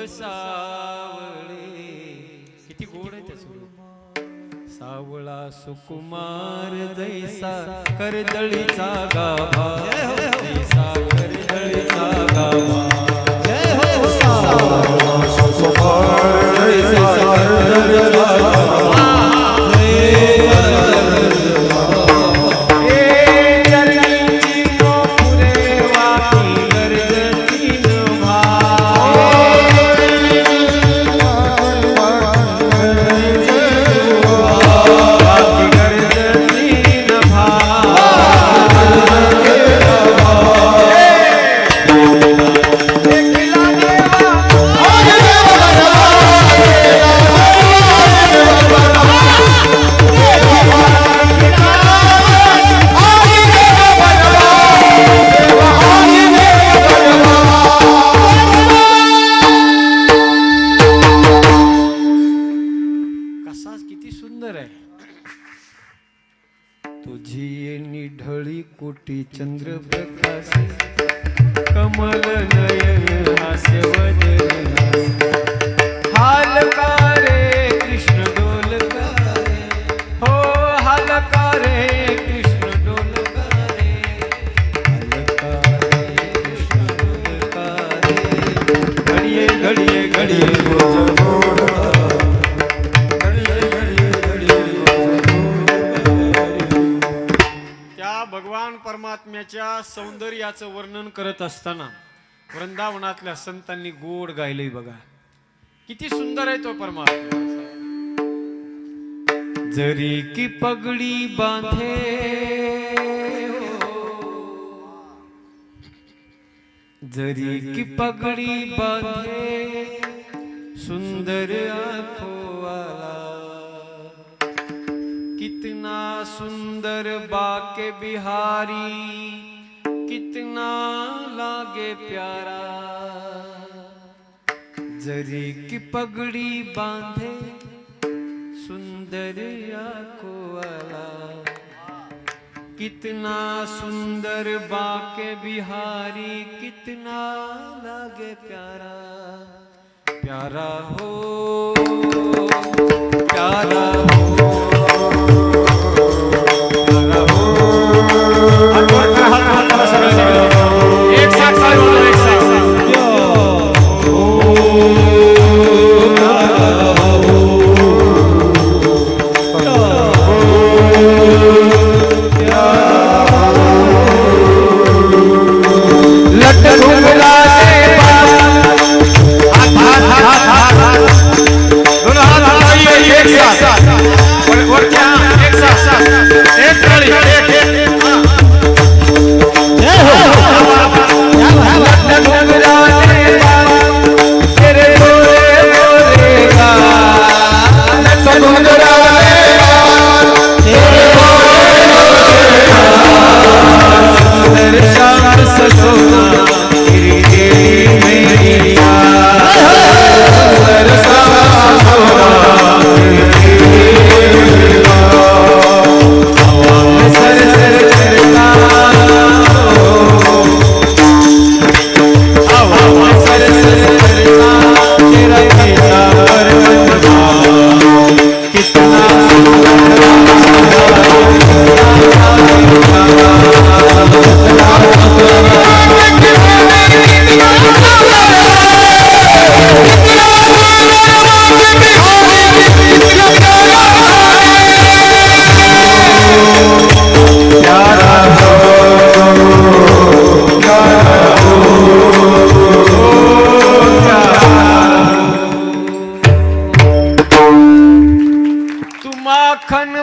सावळे. किती गोड आहे त्याचं रूप. सावळा सुकुमार जैसा कर्दळीचा गाभा, जैसा कर्दळीचा गाभा. जय हो सावळा सुकुमार जैसा कर्दळीचा गाभा. तुझी निढळी कोटी चंद्र प्रकाश, कमल नयन हास्यवदन. हालकारे कृष्ण डोलकारे, हो हालकारे कृष्ण डोलकारे, हालकारे कृष्ण डोलकारे. घडिये घडिये घडिये रोज भगवान परमात्म्याच्या सौंदर्याचं वर्णन करत असताना वृंदावनातल्या संतांनी गोड गायलंय बघा. किती सुंदर आहे तो परमात्मा. जरी की पगडी बांधे, जरी की पगडी बांधे, सुंदर आंखों वाला. कितना सुंदर बाके बिहारी, कितना लागे प्यारा. जरी की पगड़ी बांधे, सुंदर आंखों वाला. कितना सुंदर बाके बिहारी, कितना लागे प्यारा. प्यारा हो, प्यारा हो. एक साथ बोलो, एक साथ.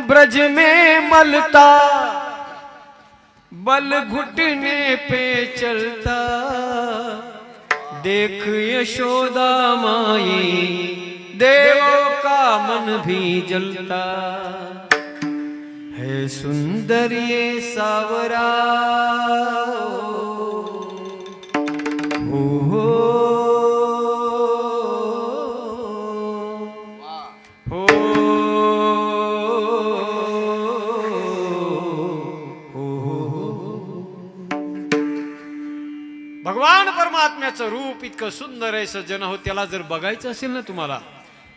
ब्रज में मलता, बल घुटने पे चलता. देख यशोदा माई, देवों का मन भी जलता. है सुंदर ये सावरा, हो परमात्म्याचं रूप इतकं सुंदर आहे सज्जन हो, त्याला जर बघायचं असेल ना तुम्हाला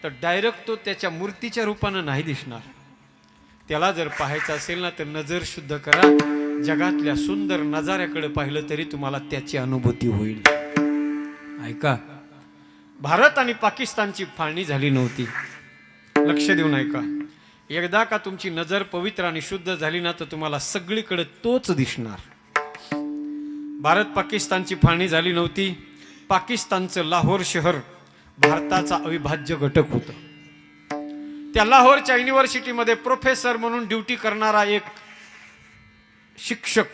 तर डायरेक्ट तो त्याच्या मूर्तीच्या रूपानं नाही दिसणार. त्याला जर पाहायचं असेल ना तर नजर शुद्ध करा, जगातल्या सुंदर नजाऱ्याकडे पाहिलं तरी तुम्हाला त्याची अनुभूती होईल. ऐका, भारत आणि पाकिस्तानची फाळणी झाली नव्हती. लक्ष देऊन ऐका. एकदा का तुमची नजर पवित्र आणि शुद्ध झाली ना तर तुम्हाला सगळीकडे तोच दिसणार. भारत पाकिस्तानची फाळणी झाली नव्हती. पाकिस्तानचं लाहोर शहर भारताचा अविभाज्य घटक होतं. त्या लाहोरच्या युनिव्हर्सिटीमध्ये प्रोफेसर म्हणून ड्युटी करणारा एक शिक्षक,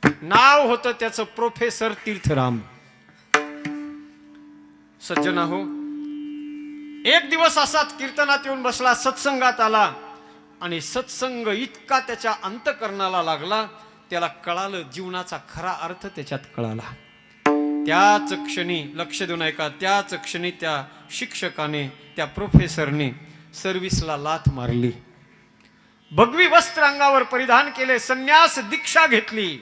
नाव होतं त्याचं प्रोफेसर तीर्थराम. सज्जना हो, एक दिवस असाच कीर्तनात येऊन बसला, सत्संगात आला आणि सत्संग इतका त्याच्या अंतकरणाला लागला, त्याला कळालं जीवनाचा खरा अर्थ त्याच्यात कळाला. त्याच क्षणी, लक्ष देऊन ऐका, त्याच क्षणी त्या शिक्षकाने, त्या प्रोफेसरने सर्व्हिसला लाथ मारली, भगवी वस्त्र अंगावर परिधान केले, संन्यास दीक्षा घेतली.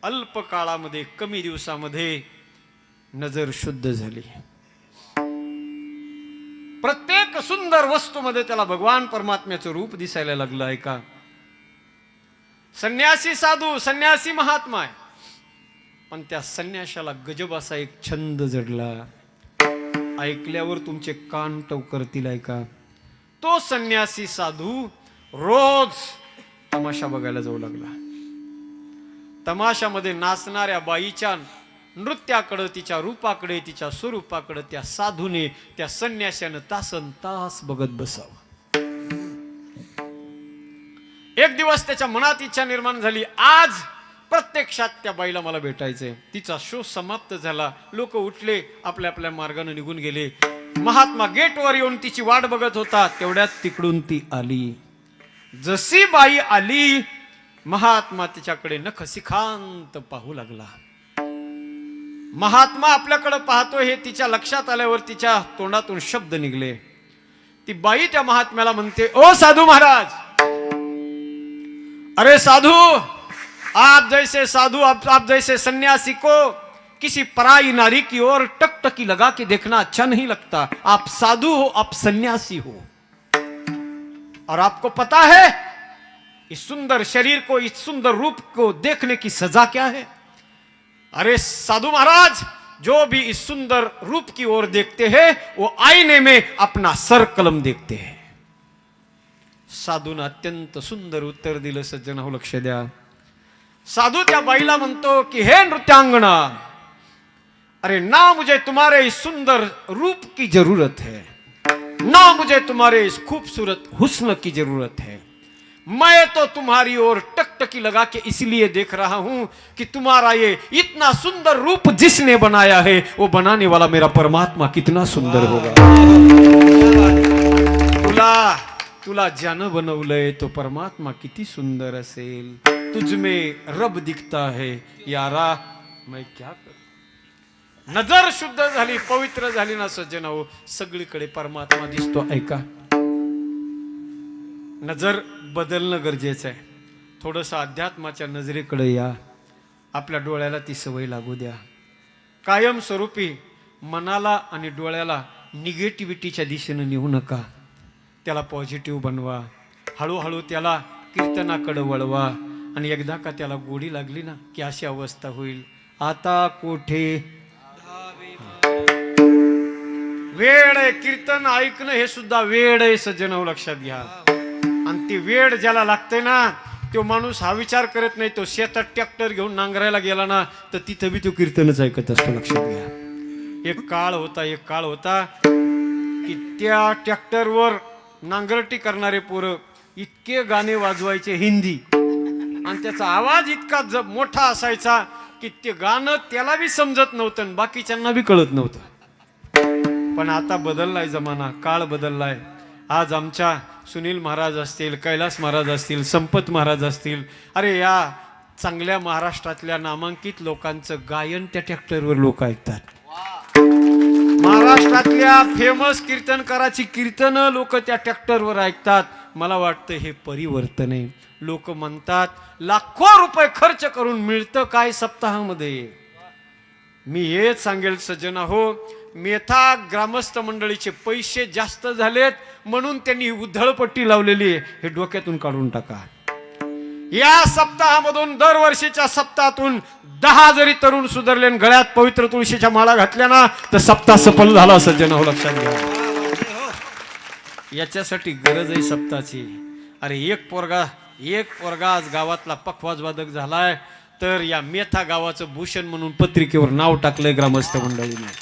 अल्प काळामध्ये, कमी दिवसामध्ये नजर शुद्ध झाली. प्रत्येक सुंदर वस्तूमध्ये त्याला भगवान परमात्म्याचं रूप दिसायला लागलं. ऐका, संन्यासी साधू, संन्यासी महात्मा आहे, पण त्या संन्याशाला गजब असा एक छंद जडला, ऐकल्यावर तुमचे कान टवकरतील. ऐका, तो संन्यासी साधू रोज तमाशा बघायला जाऊ लागला. तमाशामध्ये नाचणाऱ्या बाईच्या नृत्याकडे, तिच्या रूपाकडे, तिच्या स्वरूपाकडे त्या साधूने, त्या संन्याशानं तासन तास बघत बसावं. एक दिवस त्याच्या मनात इच्छा निर्माण झाली, आज प्रत्यक्षात त्या बाईला मला भेटायचंय. तिचा शो समाप्त झाला, लोक उठले, आपल्या आपल्या मार्गाने निघून गेले. महात्मा गेटवर येऊन तिची वाट बघत होता. तेवढ्यात तिकडून ती आली. जशी बाई आली, महात्मा तिच्याकडे नखशिखांत पाहू लागला. महात्मा आपल्याकडे पाहतो हे तिच्या लक्षात आल्यावर तिच्या तोंडातून शब्द निघले. ती बाई त्या महात्म्याला म्हणते, ओ साधू महाराज, अरे साधू, आप जैसे साधु, आप जैसे सन्यासी को किसी पराई नारी की ओर टकटकी लगा के देखना अच्छा नहीं लगता. आप साधु हो, आप सन्यासी हो, और आपको पता है इस सुंदर शरीर को, इस सुंदर रूप को देखने की सजा क्या है. अरे साधु महाराज, जो भी इस सुंदर रूप की ओर देखते हैं वो आईने में अपना सर कलम देखते हैं. साधून अत्यंत सुंदर उत्तर दिलं. सज्जन हो, लक्ष द्या. साधू त्या बाईला म्हणतो की हे नृत्यांगना, अरे ना मुझे तुम्हारे इस सुंदर रूप की जरूरत है, ना मुझे तुम्हारे इस खूबसूरत हुस्न की जरूरत है. मैं तो तुम्हारी ओर टकटकी लगा के इसलिए देख रहा हूं कि तुम्हारा ये इतना सुंदर रूप जिसने बनाया है वो बनाने वाला मेरा परमात्मा कितना सुंदर होगा. तुला ज्यानं बनवलंय तो परमात्मा किती सुंदर असेल. तुझ में रब दिखता है यारा, मैं क्या करूं. नजर शुद्ध झाली, पवित्र झाली ना सज्जन हो, सगळीकडे परमात्मा दिसतो. ऐका, नजर बदलणं गरजेचं आहे. थोडंसं अध्यात्माच्या नजरेकडे या. आपल्या डोळ्याला ती सवय लागू द्या. कायमस्वरूपी मनाला आणि डोळ्याला निगेटिव्हिटीच्या दिशेने नेऊ नका. त्याला पॉझिटिव्ह बनवा. हळूहळू त्याला कीर्तनाकडे वळवा. आणि एकदा का त्याला गोडी लागली ना की अशी अवस्था होईल. आता कोठे वेळ आहे, कीर्तन ऐकणं हे सुद्धा वेळ आहे. सज्जन हो, लक्षात घ्या. आणि ती वेळ ज्याला लागते ना, तो माणूस हा विचार करत नाही. तो शेतात ट्रॅक्टर घेऊन नांगरायला गेला ना तर तिथं बी तो कीर्तनच ऐकत असतो. लक्षात घ्या. एक काळ होता की त्या ट्रॅक्टरवर नांगरटी करणारे पोरं इतके गाणे वाजवायचे हिंदी, आणि त्याचा आवाज इतका मोठा असायचा की ते गाणं त्याला बी समजत नव्हतं आणि बाकीच्यांना बी कळत नव्हतं. पण आता बदललाय जमाना, काळ बदललाय. आज आमच्या सुनील महाराज असतील, कैलास महाराज असतील, संपत महाराज असतील, अरे या चांगल्या महाराष्ट्रातल्या नामांकित लोकांचं गायन त्या ट्रॅक्टरवर लोक ऐकतात. महाराष्ट्रातल्या फेमस कीर्तनकाराची कीर्तनं लोक त्या ट्रॅक्टरवर ऐकतात. मला वाटतं हे परिवर्तन आहे. लोक म्हणतात लाखो रुपये खर्च करून मिळतं काय सप्ताहामध्ये. मी हेच सांगेल सज्जन हो, मेथा ग्रामस्थ मंडळीचे पैसे जास्त झालेत म्हणून त्यांनी उधळपट्टी लावलेली आहे, हे डोक्यातून काढून टाका. या सप्ताहामधून दरवर्षीच्या सप्ताहातून 10 जरी तरुण सुधारले आणि गळ्यात पवित्र तुळशीच्या माळा घातल्या ना तर सप्ताह सफल झाला सज्जन हो, लक्षात घ्या. याच्यासाठी गरज आहे सप्ताहाची. अरे एक पोरगा आज गावातला पखवाज वादक झालाय तर या मेथा गावाचं भूषण म्हणून पत्रिकेवर नाव टाकलंय ग्रामस्थ मंडळीने.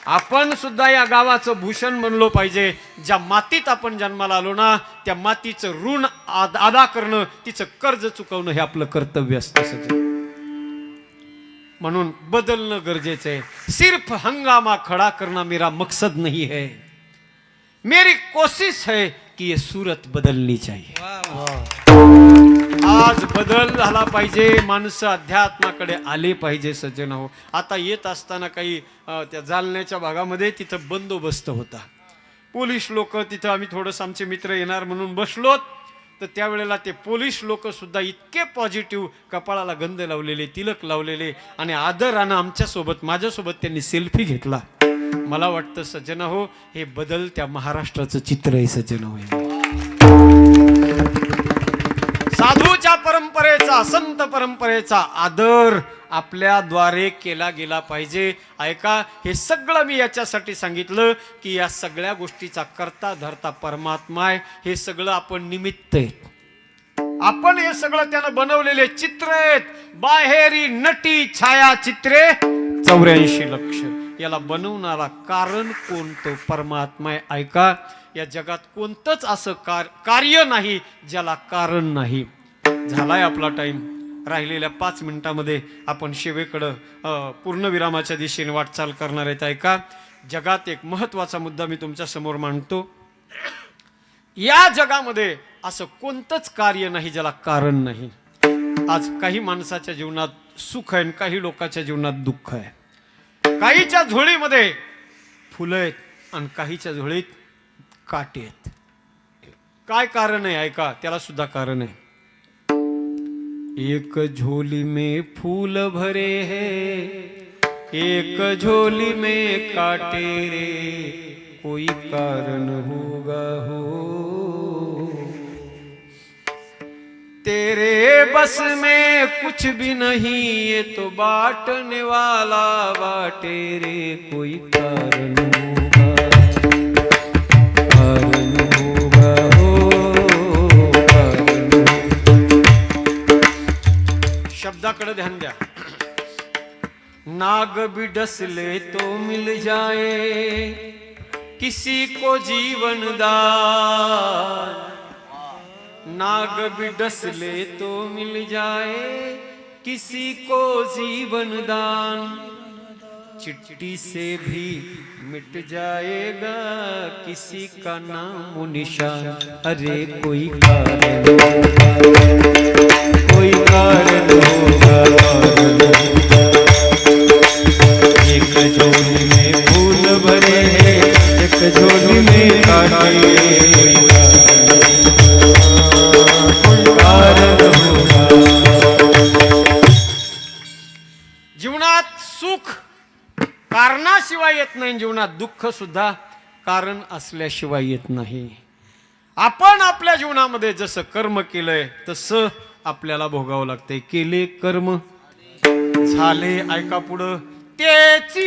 आपण सुद्धा या गावाचं भूषण बनलो पाहिजे. ज्या मातीत आपण जन्माला आलो ना त्या मातीचं ऋण अदा करणं, तिचं कर्ज चुकवणं हे आपलं कर्तव्य असतं. म्हणून बदलणं गरजेचं आहे. सिर्फ हंगामा खड़ा करना मेरा मकसद नहीं है, मेरी कोशिश है कि ये सूरत बदलनी चाहिए. आज बदल झाला पाहिजे, माणसं अध्यात्माकडे आले पाहिजे सज्जन हो. आता येत असताना काही त्या जालन्याच्या भागामध्ये तिथं बंदोबस्त होता. पोलीस लोक तिथं, आम्ही थोडंसं आमचे मित्र येणार म्हणून बसलोत तर त्यावेळेला ते पोलीस लोक सुद्धा इतके पॉझिटिव्ह, कपाळाला गंध लावलेले, तिलक लावलेले आणि आदरानं आमच्यासोबत, माझ्यासोबत त्यांनी सेल्फी घेतला. मला वाटतं सज्जन हो हे बदलत्या महाराष्ट्राचं चित्र आहे सज्जन हो. साधूच्या परंपरेचा, संत परंपरेचा आदर आपल्याद्वारे केला गेला पाहिजे. ऐका, हे सगळं मी याच्यासाठी सांगितलं की या सगळ्या गोष्टीचा करता धरता परमात्मा आहे. हे सगळं आपण निमित्त आहेत. आपण हे सगळं त्यानं बनवलेले चित्र आहेत. बाहेरी नटी छायाचित्रे 84 लक्ष. याला बनवणारा कारण कोणतं? परमात्मा आहे. ऐका, या जगात कोणतंच असं कार्य नाही ज्याला कारण नाही. झालाय आपला टाइम. राहिलेल्या 5 मिनिटांमध्ये आपण शेवेकडं पूर्णविरामाच्या दिशेने वाटचाल करणार आहेत. ऐका, जगात एक महत्वाचा मुद्दा मी तुमच्या समोर मांडतो. या जगामध्ये असं कोणतंच कार्य नाही ज्याला कारण नाही. आज काही माणसाच्या जीवनात सुख आहे, काही लोकांच्या जीवनात दुःख आहे. काहीच्या झोळीमध्ये फुलं आहेत आणि काहीच्या झोळीत काटे आहेत. काय कारण आहे? ऐका, त्याला सुद्धा कारण आहे. एक झोली में फूल भरे हैं, एक झोली में काटे रे, कोई कारण होगा हो. तेरे बस में कुछ भी नहीं, ये तो बांटने वाला बाटे रे, कोई कारण होगा, कारण होगा हो, कारण होगा. शब्दाकडे ध्यान द्या. नाग भी डसले तो मिल जाए किसी को जीवन दान, नाग भी डसले तो मिल जाए किसी को जीवन दान, चिट्ठी से भी मिट जाएगा किसी का नाम निशान, अरे कोई कारण कोई कारण होगा. एक झोली में फूल भरे हैं, एक झोली में काटे, जीवनात सुख कारणाशिवाय येत नाही, जीवनात दुःख सुद्धा कारण असल्याशिवाय येत नाही. आपण आपल्या जीवनामध्ये जसं कर्म केलंय तसं आपल्याला भोगावं लागतंय. केले कर्म झाले, ऐका पुढं, त्याची,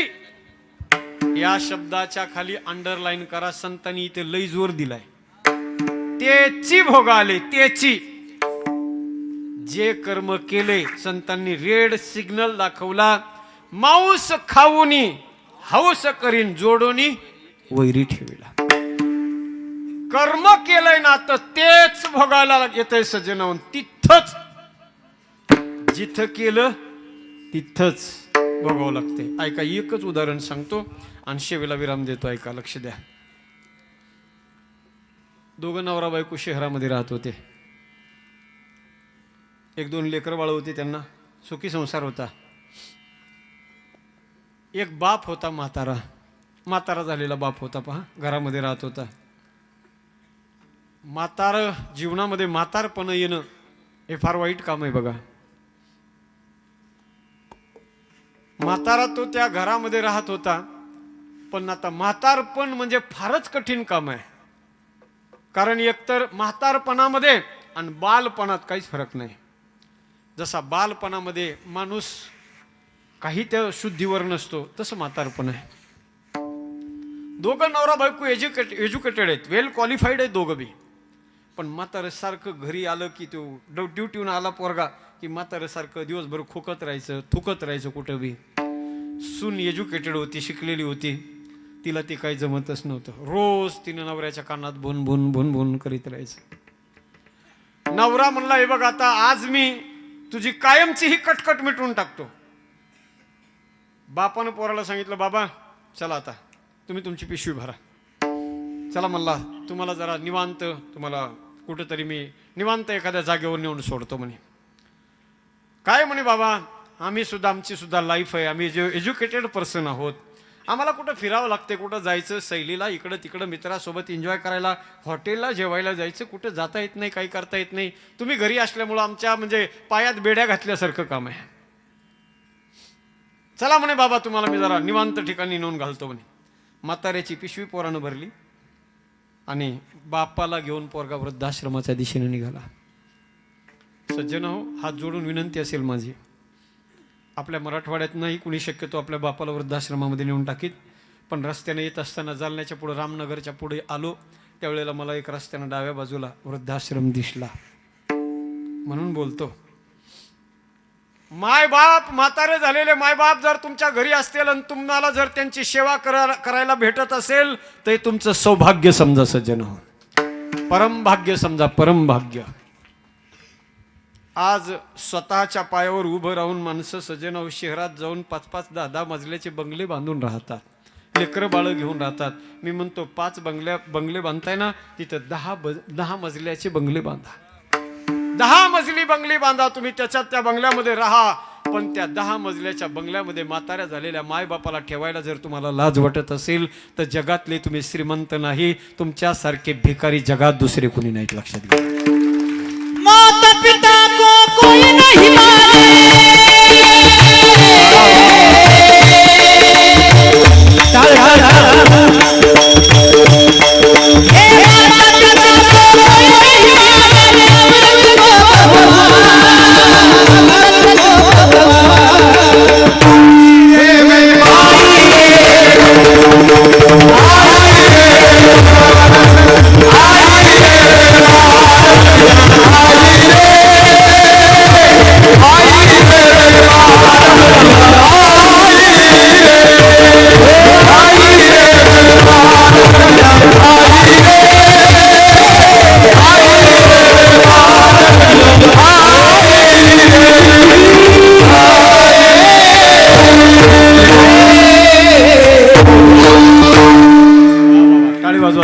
या शब्दाच्या खाली अंडरलाईन करा. संतांनी इथे लई जोर दिलाय. त्याची भोगाले, त्याची. जे कर्म केले, संतांनी रेड सिग्नल दाखवला. मांस खाऊनी हौस करीन, जोडोनी वैरी ठेविला. कर्म केलंय ना तर तेच भोगायला येतंय सज्जनावून. तिथंच, जिथं केलं तिथंच भोगावं लागतंय. ऐका, एकच उदाहरण सांगतो आणि शेवेला विराम देतो. ऐका, लक्ष द्या. दोघं नवरा बायको शहरामध्ये राहत होते. 1-2 लेकरं बाळ होती, त्यांना सुखी संसार होता. एक बाप होता, म्हातारा झालेला बाप होता. पहा, घरामध्ये राहत होता. जीवनामध्ये म्हातारपण येणं हे फार वाईट काम आहे बघा. म्हातारा तो त्या घरामध्ये राहत होता, पण आता म्हातारपण म्हणजे फारच कठीण काम आहे. कारण एकतर म्हातारपणामध्ये आणि बालपणात काहीच फरक नाही. जसा बालपणामध्ये माणूस काही त्या शुद्धीवर नसतो, तसं म्हातारपण आहे. दोघं नवरा बायको एज्युकेटेड आहेत, वेल क्वालिफाईड आहेत दोघं बी. पण म्हातारसारखं घरी आलं की तो ड्युटीहून आला पोरगा की म्हातारसारखं दिवसभर खोकत राहायचं, थुकत राहायचं कुठं बी. सून एज्युकेटेड होती, शिकलेली होती, तिला ते काही जमतच नव्हतं. रोज तिने नवऱ्याच्या कानात भुन भुन भुन भुन करीत राहायचं. नवरा म्हणला, हे बघ आता आज मी तुझी कायमची ही कटकट मिटवून टाकतो. बापानं पोराला सांगितलं, बाबा चला आता तुम्ही तुमची पिशवी भरा. चला म्हणला, तुम्हाला जरा निवांत, तुम्हाला कुठेतरी मी निवांत एखाद्या जागेवर नेऊन सोडतो म्हणे. काय म्हणे, बाबा आम्ही सुद्धा, आमची सुद्धा लाईफ आहे, आम्ही एज्युकेटेड पर्सन आहोत, आम्हाला कुठं फिरावं लागते, कुठं जायचं सहलीला, इकडं तिकडं मित्रासोबत एन्जॉय करायला, हॉटेलला जेवायला जायचं, कुठं जाता येत नाही, काही करता येत नाही. तुम्ही घरी असल्यामुळं आमच्या म्हणजे पायात बेड्या घातल्यासारखं काम आहे. चला म्हणे बाबा, तुम्हाला मी जरा निवांत ठिकाणी नेऊन घालतो म्हणे. म्हाताऱ्याची पिशवी पोरानं भरली आणि बापाला घेऊन पोरगा वृद्धाश्रमाच्या दिशेने निघाला. सज्जन हो, हात जोडून विनंती असेल माझी, आपल्या मराठवाड्यात नाही कुणी शक्यतो आपल्या बापाला वृद्धाश्रमामध्ये नेऊन टाकीत. पण रस्त्याने येत असताना जालन्याच्या पुढे, रामनगरच्या पुढे आलो, त्यावेळेला मला एक रस्त्यानं डाव्या बाजूला वृद्धाश्रम दिसला. म्हणून बोलतो, मायबाप, म्हातारे झालेले मायबाप जर तुमच्या घरी असतील आणि तुम्हाला जर त्यांची सेवा करायला भेटत असेल तर तुमचं सौभाग्य समजा सज्जन हो, परमभाग्य समजा, परमभाग्य. आज स्वतःच्या पायावर उभं राहून माणसं सज्जन हो शहरात जाऊन 5-5, 10-10 मजल्याचे बंगले बांधून राहतात, लेकरं बाळं घेऊन राहतात. मी म्हणतो 5 बंगले बांधताय ना, तिथं 10 मजल्याचे बंगले बांधा, 10 मजली बंगली बांधा तुम्ही, त्याच्यात त्या बंगल्यामध्ये राहा. पण त्या 10 मजल्याच्या बंगल्यामध्ये म्हाताऱ्या झालेल्या मायबापाला ठेवायला जर तुम्हाला लाज वाटत असेल तर जगातले तुम्ही श्रीमंत नाही, तुमच्यासारखे भिकारी जगात दुसरे कोणी नाहीत. लक्षात घ्या. माता पिता को कोई नहीं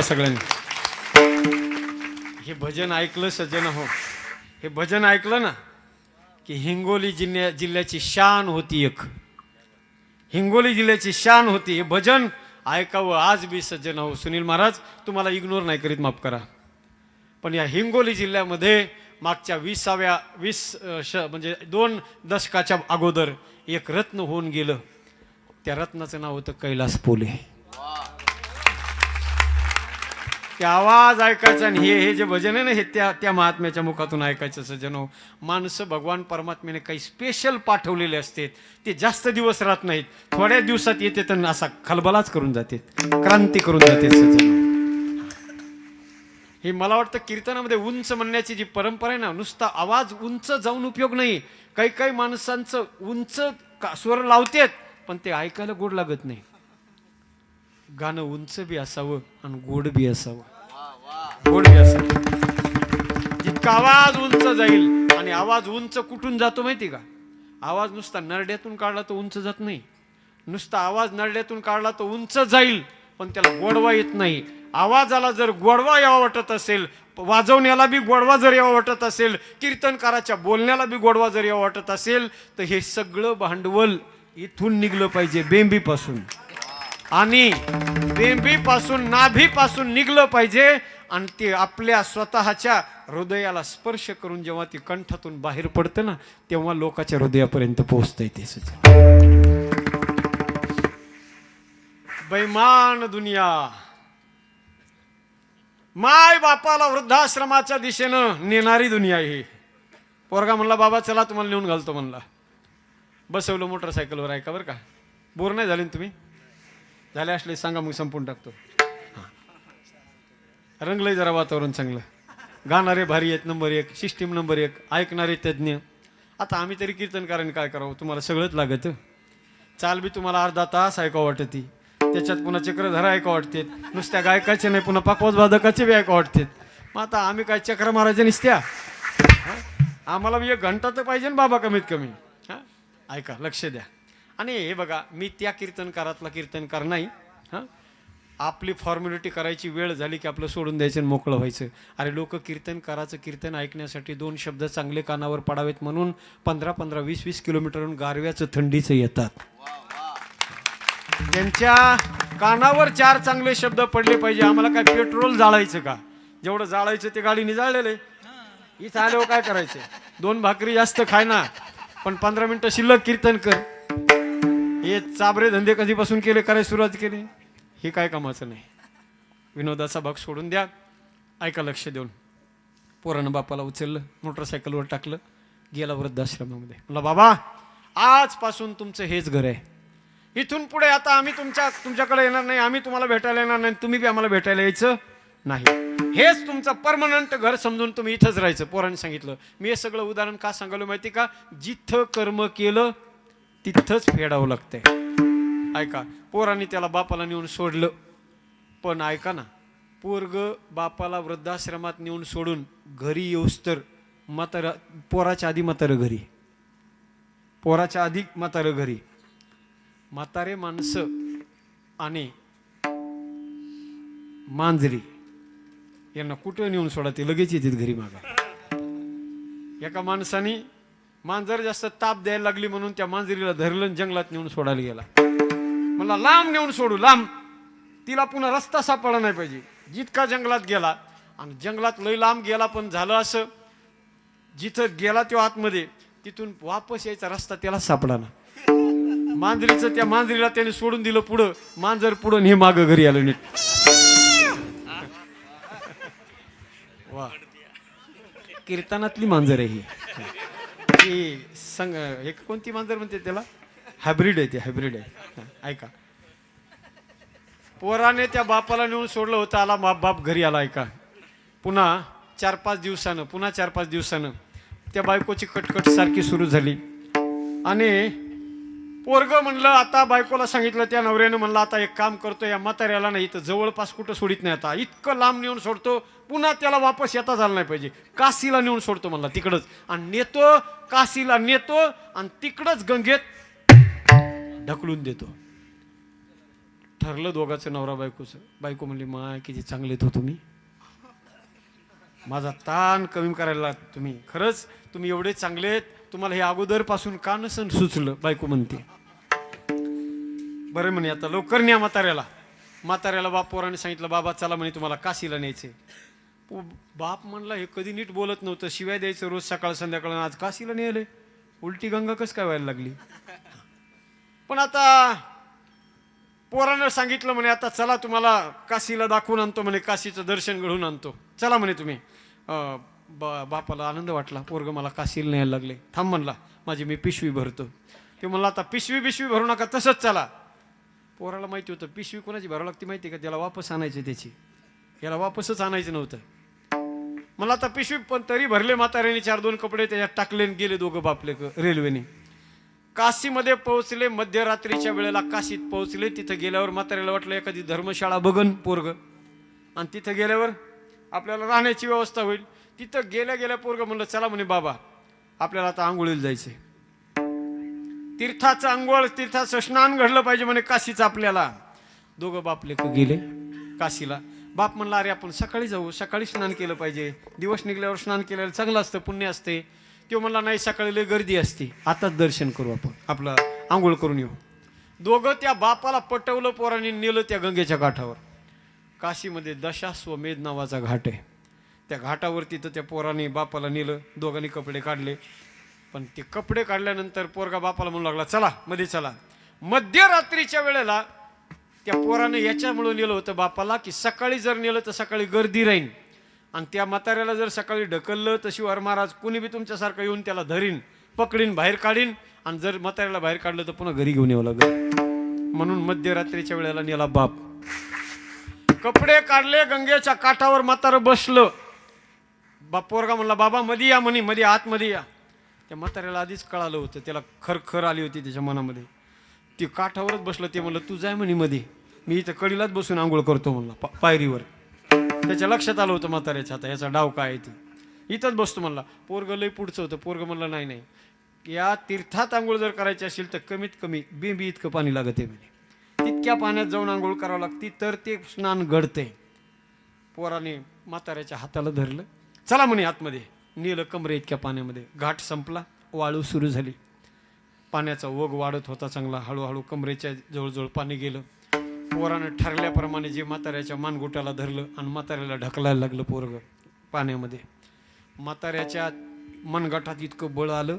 सगळ्यांनी हे भजन ऐकलं सज्जन हो, हे भजन ऐकलं ना की हिंगोली जिल्ह्याची शान होती, एक हिंगोली जिल्ह्याची शान होती. हे भजन ऐकावं आज बी सज्जन हो. सुनील महाराज तुम्हाला इग्नोर नाही करीत, माफ करा, पण या हिंगोली जिल्ह्यामध्ये मागच्या 20 म्हणजे 2 दशकाच्या अगोदर एक रत्न होऊन गेलं. त्या रत्नाचं नाव होतं कैलास पोले. ते आवाज ऐकायचा आणि हे जे भजन आहे ना, हे त्या महात्म्याच्या मुखातून ऐकायचं सज्जनो. माणसं भगवान परमात्म्याने काही स्पेशल पाठवलेले असते, ते जास्त दिवस राहत नाहीत, थोड्या दिवसात येते तर असा खलबलाच करून जाते, क्रांती करून जाते सज्जनो. हे मला वाटतं कीर्तनामध्ये उंच म्हणण्याची जी परंपरा आहे ना, नुसता आवाज उंच जाऊन उपयोग नाही. काही माणसांचं उंच स्वर लावतेत पण ते ऐकायला गोड लागत नाही. गाणं उंच बी असावं आणि गोड बी असावं, गोड बी असावं. जितका आवाज उंच जाईल, आणि आवाज उंच कुठून जातो माहिती का? आवाज नुसता नरड्यातून काढला तर उंच जात नाही. नुसता आवाज नरड्यातून काढला तर उंच जाईल, पण त्याला गोडवा येत नाही. आवाजाला जर गोडवा यावा वाटत असेल, वाजवण्याला बी गोडवा जर यावा वाटत असेल, कीर्तनकाराच्या बोलण्याला बी गोडवा जर यावा वाटत असेल, तर हे सगळं भांडवल इथून निघलं पाहिजे, बेंबीपासून. आणि बेंबीपासून, नाभीपासून निघलं पाहिजे, आणि ते आपल्या स्वतःच्या हृदयाला स्पर्श करून जेव्हा ती कंठातून बाहेर पडतं ना, तेव्हा लोकांच्या हृदयापर्यंत पोहोचतं. ते बैमान दुनिया. माय बापाला वृद्धाश्रमाच्या दिशेनं नेणारी दुनिया ही. पोरगा म्हणला बाबा चला तुम्हाला नेऊन घालतो म्हणला. बसवलं मोटरसायकलवर. ऐका बरं का, बोर नाही झाले ना तुम्ही? झाले असले सांगा मग संपून टाकतो. रंगलंय जरा वातावरण चांगलं. गाणारे भारी आहेत नंबर 1, सिस्टीम नंबर 1, ऐकणारे तज्ज्ञ. आता आम्ही तरी कीर्तनकारांनी काय करावं, तुम्हाला सगळंच लागतं. चाल बी तुम्हाला अर्धा तास ऐका वाटते, त्याच्यात पुन्हा चक्रधरा ऐका वाटते, नुसत्या गायकाचे नाही पुन्हा पाकवाज वादकाचे बी ऐका वाटते. मग आता आम्ही काय चक्र मारायचे नसत्या? आम्हाला बी 1 घंटा तर पाहिजे ना बाबा कमीत कमी. हां ऐका, लक्ष द्या. आणि हे बघा, मी त्या कीर्तनकारातला कीर्तनकार नाही. हां आपली फॉर्मॅलिटी करायची वेळ झाली की आपलं सोडून द्यायचं आणि मोकळं व्हायचं. अरे लोक कीर्तनकाराचं कीर्तन ऐकण्यासाठी 2 शब्द चांगले कानावर पडावेत म्हणून 15-15, 20-20 किलोमीटरहून गारव्याचं थंडीचं येतात. त्यांच्या कानावर 4 चांगले शब्द पडले पाहिजे. आम्हाला काय पेट्रोल जाळायचं का? जेवढं जाळायचं ते गाडीने जाळलेलं आहे. इथं आल्यावर काय करायचं? 2 भाकरी जास्त खाय ना, पण 15 मिनिटं शिल्लक कीर्तन कर. हे चाबरे धंदे कधीपासून केले, करायला सुरुवात केली? हे काय कामाचं नाही. विनोदाचा भाग सोडून द्या. ऐका लक्ष देऊन. पोरानं बापाला उचललं, मोटरसायकलवर टाकलं, गेला वृद्धाश्रमामध्ये. म्हणला बाबा आजपासून तुमचं हेच घर आहे. इथून पुढे आता आम्ही तुमच्याकडे येणार नाही, आम्ही तुम्हाला भेटायला येणार नाही, तुम्ही बी आम्हाला भेटायला यायचं नाही. हेच तुमचं परमनंट घर समजून तुम्ही इथंच राहायचं. पोरांनी सांगितलं. मी हे सगळं उदाहरण का सांगायला माहिती का? जिथं कर्म केलं तिथंच फेडावं लागतंय. ऐका, पोरांनी त्याला बापाला नेऊन सोडलं. पण ऐका ना, पोरग बापाला वृद्धाश्रमात नेऊन सोडून घरी येऊस तर म्हातारा, पोराच्या आधी म्हातारं घरी, पोराच्या आधी म्हातारं घरी. म्हातारे माणसं आणि मांजरी यांना कुठं नेऊन सोडा, ते लगेच येतात घरी मागा. एका माणसाने मांजर जास्त ताप द्यायला लागली म्हणून त्या मांजरीला धरलं, जंगलात नेऊन सोडायला गेला. मला लांब नेऊन सोडू, लांब. तिला पुन्हा रस्ता सापडला नाही पाहिजे. जितका जंगलात गेला, आणि जंगलात लय लांब गेला, पण झालं असं, जिथं गेला तो आतमध्ये, तिथून वापस यायचा रस्ता त्याला सापडा ना. मांजरीचं, त्या मांजरीला त्याने सोडून दिलं पुढं, मांजर पुढं, हे मागं घरी आलं नीट. वा, कीर्तनातली मांजर आहे ही. संग एक कोणती मांजर म्हणते त्याला? हायब्रिड आहे, ते हायब्रिड आहे. ऐका, पोराने त्या बापाला नेऊन सोडलं होतं, आला बाप घरी आला. ऐका, पुन्हा 4-5 दिवसानं त्या बायकोची कटकट सारखी सुरू झाली. आणि पोरग म्हणलं, आता बायकोला सांगितलं, त्या नवऱ्यानं म्हणलं आता एक काम करतो, या म्हाताऱ्याला नाही तर जवळपास कुठं सोडित नाही, आता इतकं लांब नेऊन सोडतो, पुन्हा त्याला वापस येता झालं नाही पाहिजे, काशीला नेऊन सोडतो म्हणला तिकडंच. आणि नेतो, काशीला नेतो, आणि तिकडंच गंगेत ढकलून देतो. ठरलं दोघांचं, नवरा बायकोचं. बायको म्हणली, माय किती चांगलेत हो तुम्ही, माझा ताण कमी करायला तुम्ही, खरंच तुम्ही एवढे चांगलेत, तुम्हाला हे अगोदरपासून का नसन सुचलं? बायको म्हणते, बरं म्हणे आता लवकर न्या म्हाताऱ्याला. म्हाताऱ्याला बाप पोराने सांगितलं, बाबा चला म्हणे तुम्हाला काशीला न्यायचे. बाप म्हणला, हे कधी नीट बोलत नव्हतं, शिवाय द्यायचं रोज सकाळ संध्याकाळ, आज काशीला नेले, उलटी गंगा कसं काय व्हायला लागली? पण आता पोरानं सांगितलं म्हणे, आता चला तुम्हाला काशीला दाखवून आणतो म्हणे, काशीचं दर्शन घडवून आणतो, चला म्हणे तुम्ही. बापाला आनंद वाटला, पोरग मला काशीला न्यायला लागले. थांब म्हणला, माझी मी पिशवी भरतो. ते म्हणला, आता पिशवी भरू नका, तसंच चला. पोराला माहिती होतं पिशवी कोणाची भरावं लागते माहिती का? त्याला वापस आणायची, त्याची याला वापसच आणायचं नव्हतं. मला आता पिशवी, पण तरी भरले. म्हाताऱ्याने 4-2 कपडे त्याच्यात टाकले, गेले दोघं बापले रेल्वेने. काशीमध्ये पोहोचले. मध्यरात्रीच्या वेळेला काशीत पोहोचले. तिथं गेल्यावर म्हाताऱ्याला वाटलं एखादी धर्मशाळा बघन पोरग, आणि तिथं गेल्यावर आपल्याला राहण्याची व्यवस्था होईल. तिथं गेल्या पोरग म्हणलं, चला म्हणे बाबा आपल्याला आता आंघोळीला जायचंय, तीर्थाचं आंघोळ, तीर्थाचं स्नान घडलं पाहिजे म्हणे काशीचं आपल्याला. दोघं बाप लेकं गेले काशीला. बाप म्हणला, अरे आपण सकाळी जाऊ, सकाळी स्नान केलं पाहिजे, दिवस निघल्यावर स्नान केलेलं चांगलं असतं, पुण्य असते. तो म्हणला, नाही सकाळी लय गर्दी असते, आताच दर्शन करू, आपण आपलं आंघोळ करून येऊ. दोघं त्या बापाला पटवलं, पोरांनी नेलं त्या गंगेच्या घाटावर. काशीमध्ये दशाश्वमेध नावाचा घाट आहे. त्या घाटावरती तर त्या पोराने बापाला नेलं, दोघांनी कपडे काढले. पण ते कपडे काढल्यानंतर पोरगा बापाला म्हणू लागला, चला मध्ये चला. मध्यरात्रीच्या वेळेला त्या पोरानं याच्यामुळे नेलं होतं बापाला की सकाळी जर नेलं तर सकाळी गर्दी राहीन आणि त्या म्हाताऱ्याला जर सकाळी ढकललं तर शिवार महाराज कुणी बी तुमच्यासारखं येऊन त्याला धरीन पकडीन बाहेर काढीन आणि जर म्हाताऱ्याला बाहेर काढलं तर पुन्हा घरी घेऊन यावं लागेल. म्हणून मध्यरात्रीच्या वेळेला नेला बाप. कपडे काढले, गंगेच्या काठावर म्हातारं बसलं. बाप पोरगा म्हणला बाबा मध्ये या, म्हणे मध्ये आतमध्ये या. त्या म्हाताऱ्याला आधीच कळालं होतं, त्याला खरखर आली होती त्याच्या मनामध्ये. ती काठावरच बसलं. ते म्हणलं तू जाय म्हणे मध्ये, मी इथं कडीलाच बसून आंघोळ करतो म्हणला पायरीवर. त्याच्या लक्षात आलं होतं म्हाताऱ्याच्या, आता याचा डाव काय आहे ते, इथंच बसतो म्हणला. पोरग लय पुढचं होतं. पोरग म्हणलं नाही नाही, या तीर्थात आंघोळ जर करायची असेल तर कमीत कमी बेंबी इतकं पाणी लागत आहे म्हणे. तितक्या पाण्यात जाऊन आंघोळ करावं लागते तर ते स्नान घडते. पोराने म्हाताऱ्याच्या हाताला धरलं, चला म्हणे आतमध्ये. नेलं कमरे इतक्या पाण्यामध्ये. घाट संपला, वाळू सुरू झाली. पाण्याचा ओघ वाढत होता चांगला. हळूहळू कमरेच्या जवळजवळ पाणी गेलं. पोरानं ठरल्याप्रमाणे जे म्हाताऱ्याच्या मानगुटाला धरलं आणि म्हाताऱ्याला ढकलायला लागलं पोरग पाण्यामध्ये. म्हाताऱ्याच्या मनगटात इतकं बळ आलं,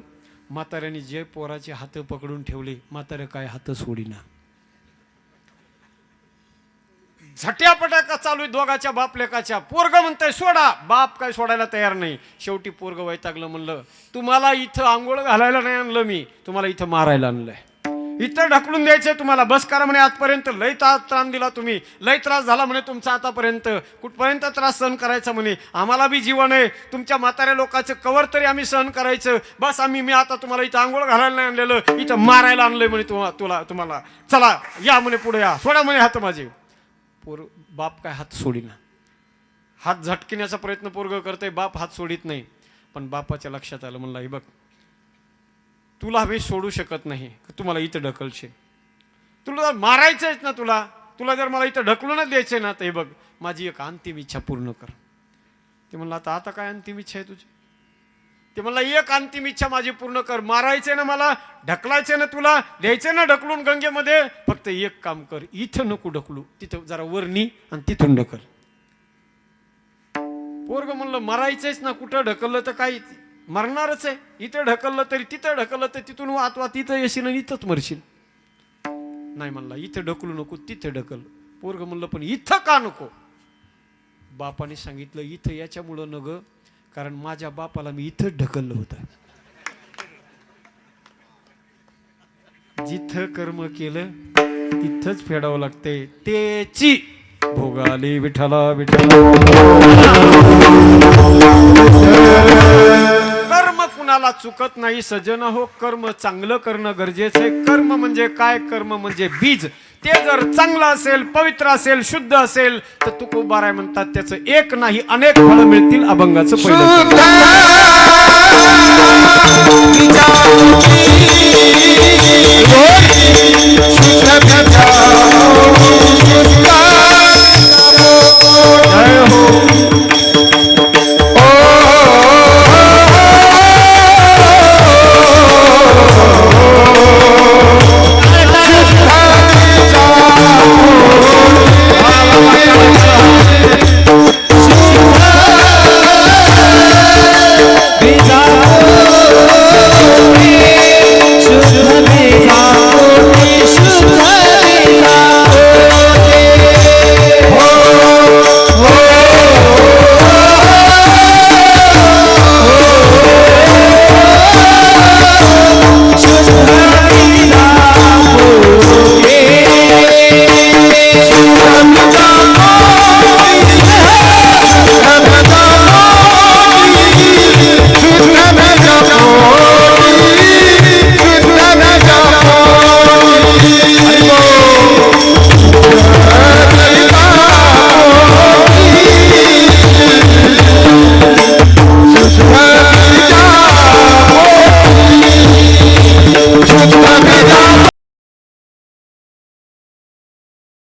म्हाताऱ्याने जे पोराचे हात पकडून ठेवले, म्हाताऱ्या काय हात सोडीना. झट्यापटाका चालू आहे दोघाच्या बाप लेकाच्या. पोरग म्हणतंय सोडा, बाप काय सोडायला तयार नाही. शेवटी पोरग वैतागलं, म्हणलं तुम्हाला इथं आंघोळ घालायला नाही आणलं मी, तुम्हाला इथं मारायला आणलंय. इथं ढकलून द्यायचंय तुम्हाला, बस करा म्हणे. आजपर्यंत लय त्रास दिला तुम्ही, लय त्रास झाला म्हणे तुमचा आतापर्यंत, कुठपर्यंत त्रास सहन करायचा म्हणे. आम्हाला बी जीवन आहे, तुमच्या म्हाताऱ्या लोकांचं कवर तरी आम्ही सहन करायचं. बस मी आता तुम्हाला इथं आंघोळ घालायला नाही आणलेलं, इथं मारायला आणलंय म्हणे तुम्हाला. चला या म्हणे, पुढे या, सोडा म्हणे हात माझे. बाप काय हात सोडीना. हात झटकण्याचा प्रयत्न पोरग करतंय, बाप हात सोडित नाही. पण बापाच्या लक्षात आलं, म्हणलं हे बघ तुला मी सोडू शकत नाही, तुम्हाला इथं ढकलशे, तुला मारायचंच ना, तुला जर मला इथं ढकलूनच द्यायचंय ना, तर हे बघ माझी एक अंतिम इच्छा पूर्ण कर. ते म्हणलं आता काय अंतिम इच्छा आहे तुझी? ते म्हणलं एक अंतिम इच्छा माझी पूर्ण कर. मारायचंय ना मला, ढकलायचंय ना तुला, द्यायचंय ना ढकलून गंगेमध्ये, फक्त एक काम कर, इथं नको ढकलू, तिथं जरा वरणी आणि तिथून ढकल. पोरग म्हणलं मारायचंयच ना, कुठं ढकललं तर काय मरणारच आहे. इथं ढकललं तरी तिथं ढकललं तर तिथून वाचवा, तिथं येशील आणि इथंच मरशील. नाही म्हणला इथं ढकलू नको, तिथं ढकल. पोरग म्हणलं पण इथं का नको? बापाने सांगितलं इथं याच्यामुळं नग, कारण माझ्या बापाला मी इथंच ढकललं होतं. जिथं कर्म केलं तिथंच फेडावं लागते, तेची भोगाली विठ्ठला विठ्ठला. कर्म कुणाला चुकत नाही सजन हो, कर्म चांगलं करणं गरजेचं आहे. कर्म म्हणजे काय? कर्म म्हणजे बीज. ते जर चांगलं असेल, पवित्र असेल, शुद्ध असेल तर तुकोबाराय म्हणतात त्याचं एक नाही अनेक फळं मिळतील. अभंगाचं पहिलं शुद्ध